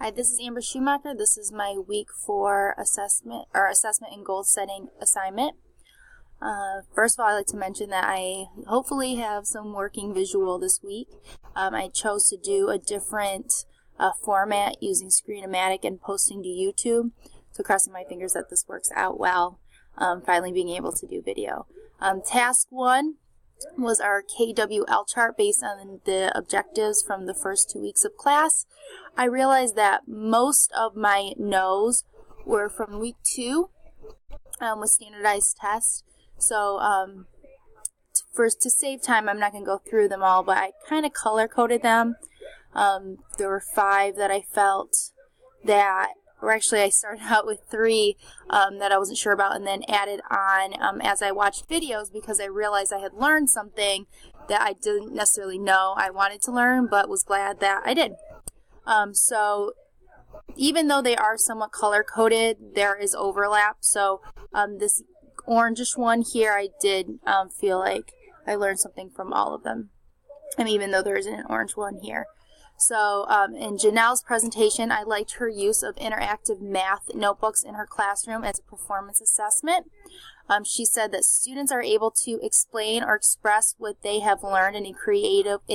Hi, this is Amber Schumacher. This is my week 4 assessment and goal setting assignment. First of all, I'd like to mention that I hopefully have some working visual this week. I chose to do a different format using Screen-O-Matic and posting to YouTube. So crossing my fingers that this works out well, finally being able to do video. Task 1 was our KWL chart based on the objectives from the first 2 weeks of class. I realized that most of my no's were from week 2 with standardized tests. So to save time, I'm not going to go through them all, but I kind of color-coded them. There were 5 that I felt that, or actually I started out with 3 that I wasn't sure about and then added on as I watched videos because I realized I had learned something that I didn't necessarily know I wanted to learn, but was glad that I did. So even though they are somewhat color-coded, there is overlap. So this orangish one here, I did feel like I learned something from all of them. And even though there isn't an orange one here. So in Janelle's presentation, I liked her use of interactive math notebooks in her classroom as a performance assessment. She said that students are able to explain or express what they have learned in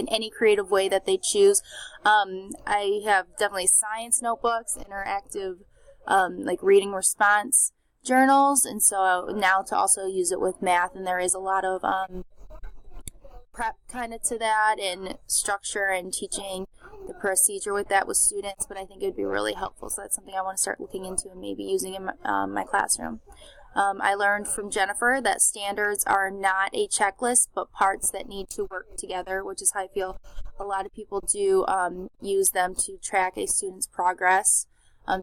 any creative way that they choose. I have definitely science notebooks, interactive like reading response journals, and so now to also use it with math, and there is a lot of prep kind of to that and structure and teaching the procedure with that with students, but I think it would be really helpful, so that's something I want to start looking into and maybe using in my classroom. I learned from Jennifer that standards are not a checklist, but parts that need to work together, which is how I feel a lot of people do use them to track a student's progress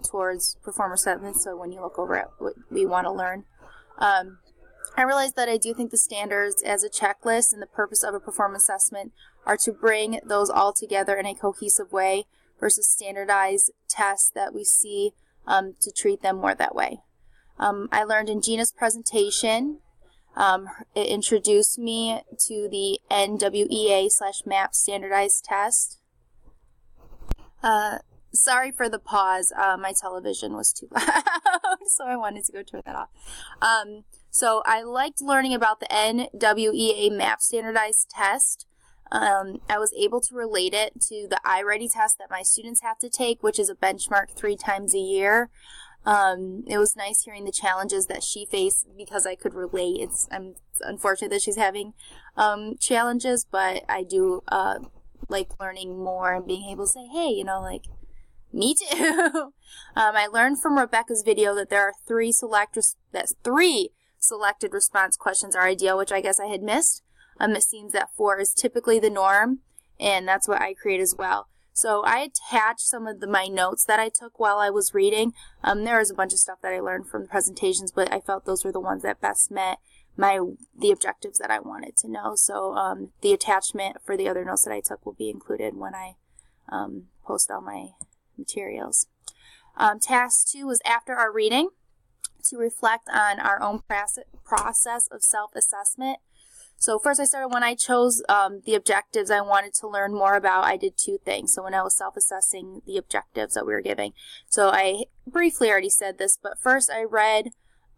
towards performance assessment, so when you look over at what we want to learn. I realized that I do think the standards as a checklist and the purpose of a performance assessment are to bring those all together in a cohesive way versus standardized tests that we see to treat them more that way. I learned in Gina's presentation, it introduced me to the NWEA/MAP standardized test. Sorry for the pause. My television was too loud, so I wanted to go turn that off. So I liked learning about the NWEA MAP standardized test. I was able to relate it to the iReady test that my students have to take, which is a benchmark 3 times a year. It was nice hearing the challenges that she faced because I could relate. I'm unfortunate that she's having challenges, but I do like learning more and being able to say, hey, like, me too. I learned from Rebecca's video that there are 3 selected response questions are ideal, which I guess I had missed. It seems that 4 is typically the norm, and that's what I create as well. So I attached some of my notes that I took while I was reading. There was a bunch of stuff that I learned from the presentations, but I felt those were the ones that best met the objectives that I wanted to know. So the attachment for the other notes that I took will be included when I post all my materials. Task 2 was after our reading to reflect on our own process of self-assessment. So first I started when I chose the objectives I wanted to learn more about. I did 2 things. So when I was self-assessing the objectives that we were giving. So I briefly already said this, but first I read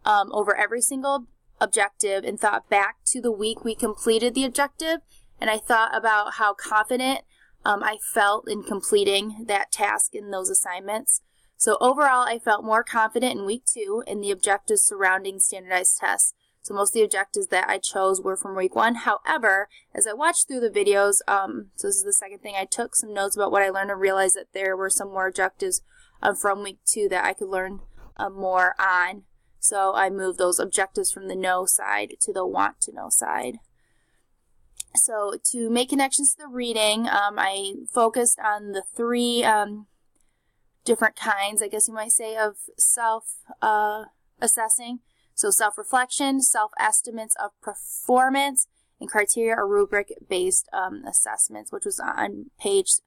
over every single objective and thought back to the week we completed the objective, and I thought about how confident I felt in completing that task in those assignments. So overall, I felt more confident in week 2 in the objectives surrounding standardized tests. So most of the objectives that I chose were from week 1. However, as I watched through the videos, so this is the second thing, I took some notes about what I learned and realized that there were some more objectives from week 2 that I could learn more on. So I moved those objectives from the know side to the want to know side. So to make connections to the reading, I focused on the 3 different kinds, I guess you might say, of self-assessing. So self-reflection, self-estimates of performance, and criteria or rubric-based assessments, which was on page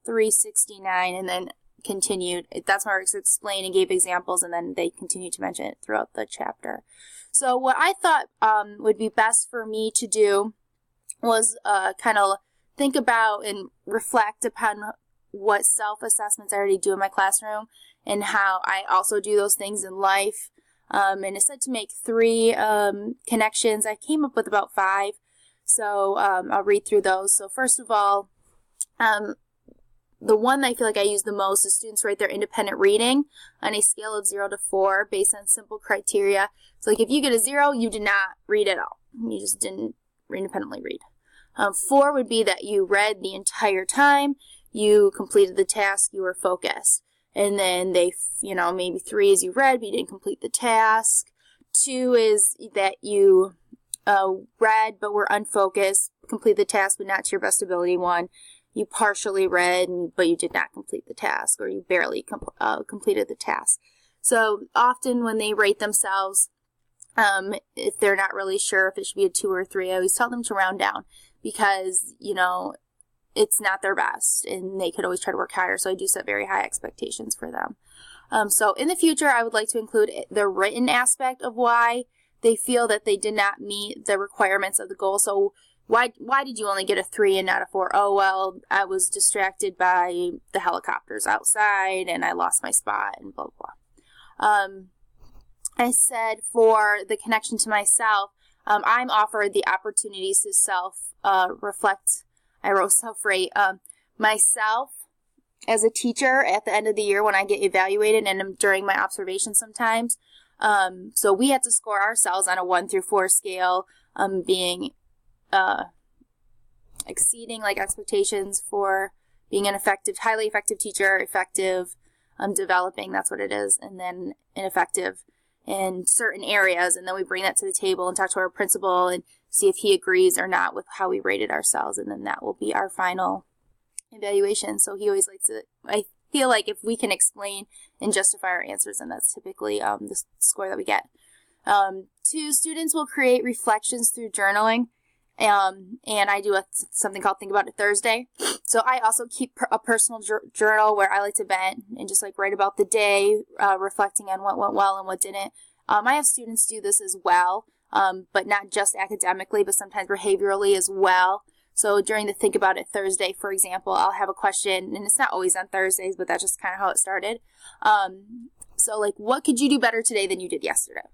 369, and then continued. That's where it's explained and gave examples, and then they continued to mention it throughout the chapter. So what I thought would be best for me to do was kind of think about and reflect upon what self-assessments I already do in my classroom and how I also do those things in life. And it said to make 3 connections. I came up with about 5. So I'll read through those. So first of all, the one that I feel like I use the most is students write their independent reading on a scale of 0 to 4 based on simple criteria. So like if you get a 0, you did not read at all. You just didn't independently read. 4 would be that you read the entire time, you completed the task, you were focused. And then maybe 3 is you read, but you didn't complete the task. 2 is that you read but were unfocused, complete the task but not to your best ability. 1, you partially read but you did not complete the task, or you barely completed the task. So often when they rate themselves, if they're not really sure if it should be a 2 or a 3, I always tell them to round down because, it's not their best and they could always try to work higher. So I do set very high expectations for them. So in the future, I would like to include the written aspect of why they feel that they did not meet the requirements of the goal. So why did you only get a 3 and not a 4? Oh, well, I was distracted by the helicopters outside and I lost my spot and blah, blah. I said for the connection to myself, I'm offered the opportunities to self-reflect. I wrote self-rate myself as a teacher at the end of the year when I get evaluated and during my observation sometimes. So we had to score ourselves on a 1 through 4 scale, being exceeding like expectations for being an highly effective teacher, effective, developing, that's what it is, and then ineffective in certain areas. And then we bring that to the table and talk to our principal and see if he agrees or not with how we rated ourselves. And then that will be our final evaluation. So he always likes to, I feel like if we can explain and justify our answers, and that's typically the score that we get. 2, students will create reflections through journaling. And I do something called Think About It Thursday. So I also keep a personal journal where I like to vent and just like write about the day, reflecting on what went well and what didn't. I have students do this as well, but not just academically, but sometimes behaviorally as well. So during the Think About It Thursday, for example, I'll have a question, and it's not always on Thursdays, but that's just kind of how it started. So like, what could you do better today than you did yesterday?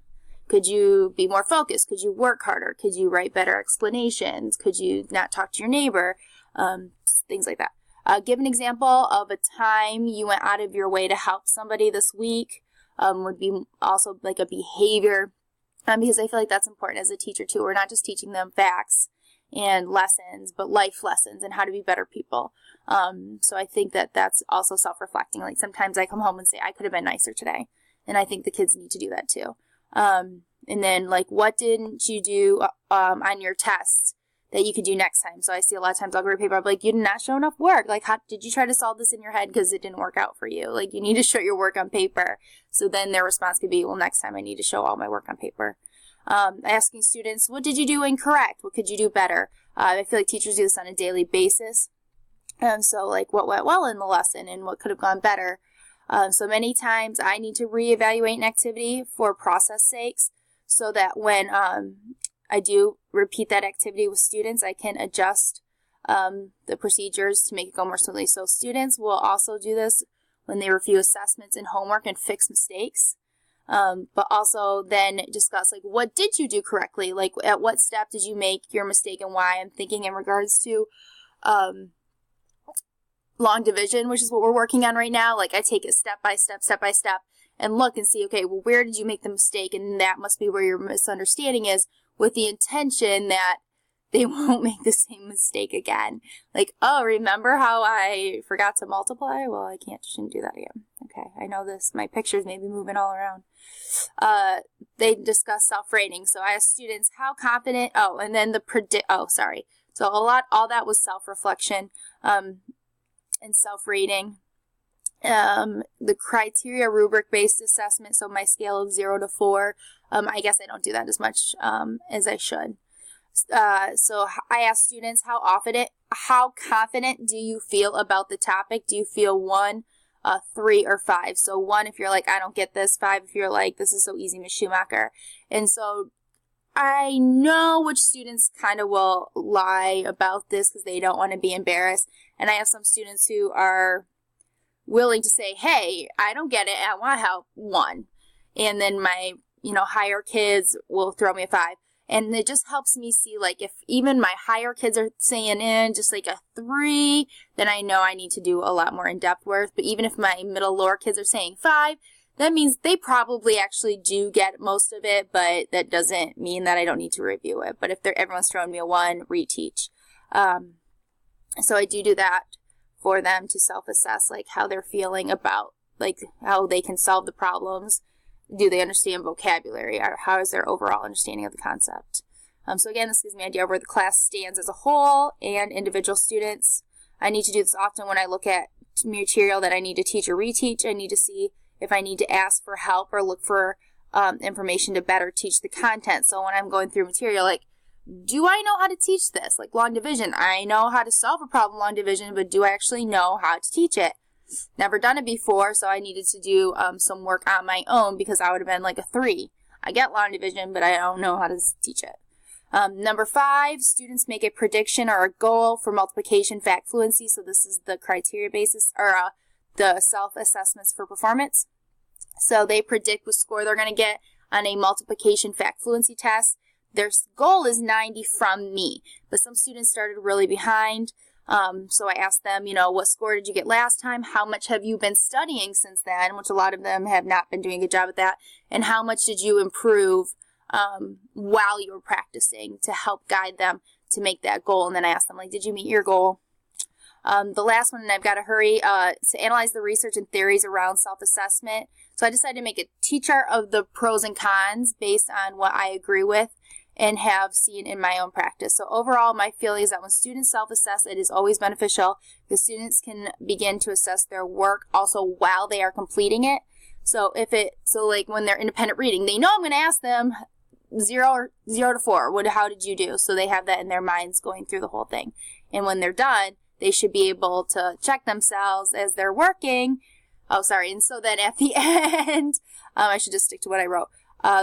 Could you be more focused? Could you work harder? Could you write better explanations? Could you not talk to your neighbor? Things like that. Give an example of a time you went out of your way to help somebody this week. Would be also like a behavior, because I feel like that's important as a teacher too. We're not just teaching them facts and lessons, but life lessons and how to be better people. So I think that that's also self-reflecting. Like sometimes I come home and say, I could have been nicer today. And I think the kids need to do that too. And then like, what didn't you do on your test that you could do next time? So I see a lot of times I'll grade paper, I'm like, you did not show enough work. Like, how did you try to solve this in your head because it didn't work out for you? Like, you need to show your work on paper. So then their response could be, well, next time I need to show all my work on paper. Asking students, what did you do incorrect? What could you do better? I feel like teachers do this on a daily basis. So like, what went well in the lesson and what could have gone better? So many times I need to reevaluate an activity for process sakes so that when I do repeat that activity with students, I can adjust the procedures to make it go more smoothly. So students will also do this when they review assessments and homework and fix mistakes. But also then discuss like, what did you do correctly? Like at what step did you make your mistake and why? I'm thinking in regards to long division, which is what we're working on right now. Like I take it step by step and look and see, okay, well, where did you make the mistake? And that must be where your misunderstanding is, with the intention that they won't make the same mistake again. Like, oh, remember how I forgot to multiply? Well, shouldn't do that again. Okay, I know this. My pictures may be moving all around. They discuss self-rating. So I asked students how confident, and then So all that was self-reflection, and self-rating. The criteria rubric-based assessment, so my scale of 0 to 4, I guess I don't do that as much as I should. So I asked students how confident do you feel about the topic? Do you feel 1, 3, or 5? So 1 if you're like, I don't get this, 5 if you're like, this is so easy, Ms. Schumacher. And so I know which students kind of will lie about this because they don't want to be embarrassed. And I have some students who are willing to say, hey, I don't get it. I want help. 1. And then my, higher kids will throw me a 5. And it just helps me see, like, if even my higher kids are saying just like a 3, then I know I need to do a lot more in-depth work. But even if my middle lower kids are saying 5, that means they probably actually do get most of it, but that doesn't mean that I don't need to review it. But if everyone's throwing me a 1, reteach. So I do that for them to self-assess, like, how they're feeling about, like, how they can solve the problems. Do they understand vocabulary, or how is their overall understanding of the concept? So again, this gives me an idea of where the class stands as a whole and individual students. I need to do this often when I look at material that I need to teach or reteach. I need to see if I need to ask for help or look for information to better teach the content. So when I'm going through material, like, do I know how to teach this? Like long division, I know how to solve a problem long division, but do I actually know how to teach it? Never done it before, so I needed to do some work on my own because I would have been like a 3. I get long division, but I don't know how to teach it. Number 5, students make a prediction or a goal for multiplication fact fluency. So this is the criteria basis, or the self-assessments for performance. So they predict what score they're going to get on a multiplication fact fluency test. Their goal is 90 from me, but some students started really behind. So I asked them, what score did you get last time? How much have you been studying since then? Which a lot of them have not been doing a good job at that. And how much did you improve while you were practicing to help guide them to make that goal? And then I asked them, like, did you meet your goal? The last one, and I've got to hurry, to analyze the research and theories around self-assessment. So I decided to make a T-chart of the pros and cons based on what I agree with and have seen in my own practice. So overall, my feeling is that when students self-assess, it is always beneficial. The students can begin to assess their work also while they are completing it. So like when they're independent reading, they know I'm going to ask them 0 to 4. How did you do? So they have that in their minds going through the whole thing. And when they're done, they should be able to check themselves as they're working. Oh, sorry. And so then at the end, I should just stick to what I wrote.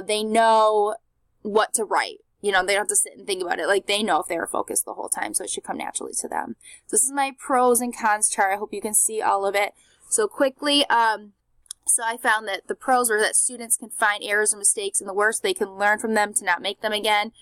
They know what to write. They don't have to sit and think about it. Like, they know if they were focused the whole time, so it should come naturally to them. So this is my pros and cons chart. I hope you can see all of it. So quickly, so I found that the pros are that students can find errors or mistakes in the work, so they can learn from them to not make them again.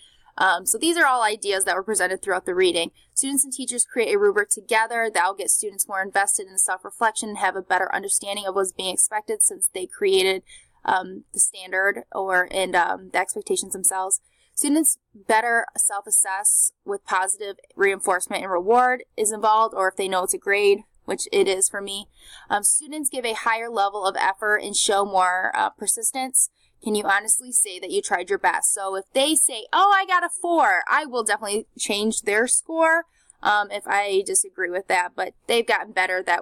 So these are all ideas that were presented throughout the reading. Students and teachers create a rubric together that will get students more invested in self-reflection and have a better understanding of what's being expected since they created the standard and the expectations themselves. Students better self-assess with positive reinforcement and reward is involved, or if they know it's a grade, which it is for me. Students give a higher level of effort and show more persistence. Can you honestly say that you tried your best? So if they say, oh, I got a 4, I will definitely change their score if I disagree with that. But they've gotten better that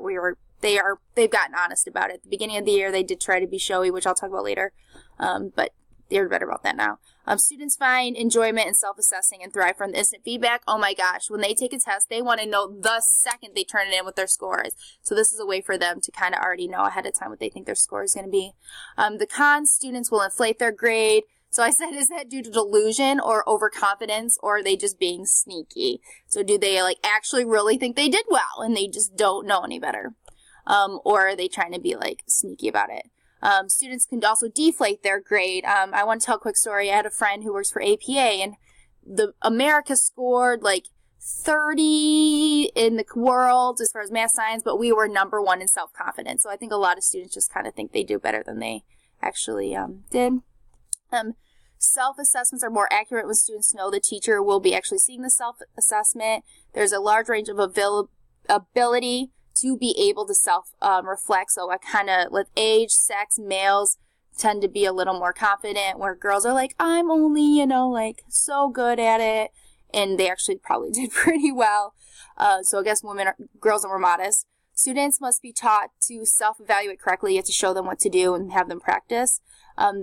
they've gotten honest about it. At the beginning of the year, they did try to be showy, which I'll talk about later. But they're better about that now. Students find enjoyment in self-assessing and thrive from the instant feedback. Oh my gosh, when they take a test, they want to know the second they turn it in what their score is. So this is a way for them to kind of already know ahead of time what they think their score is going to be. The cons, students will inflate their grade. So I said, is that due to delusion or overconfidence, or are they just being sneaky? So do they actually really think they did well and they just don't know any better? Or are they trying to be sneaky about it? Students can also deflate their grade. I want to tell a quick story. I had a friend who works for APA, and America scored 30 in the world as far as math science, but we were number 1 in self-confidence. So I think a lot of students just kind of think they do better than they actually did. Self-assessments are more accurate when students know the teacher will be actually seeing the self-assessment. There's a large range of ability to be able to self-reflect. So I kind of, with age, sex, males tend to be a little more confident, where girls are like, I'm only, so good at it. And they actually probably did pretty well. So I guess girls are more modest. Students must be taught to self-evaluate correctly. You have to show them what to do and have them practice.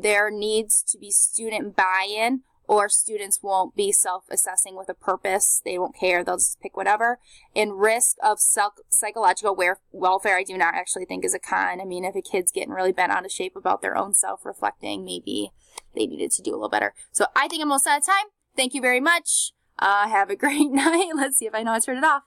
There needs to be student buy-in or students won't be self-assessing with a purpose. They won't care. They'll just pick whatever. And risk of psychological welfare, I do not actually think is a con. I mean, if a kid's getting really bent out of shape about their own self-reflecting, maybe they needed to do a little better. So I think I'm almost out of time. Thank you very much. Have a great night. Let's see if I know how to turn it off.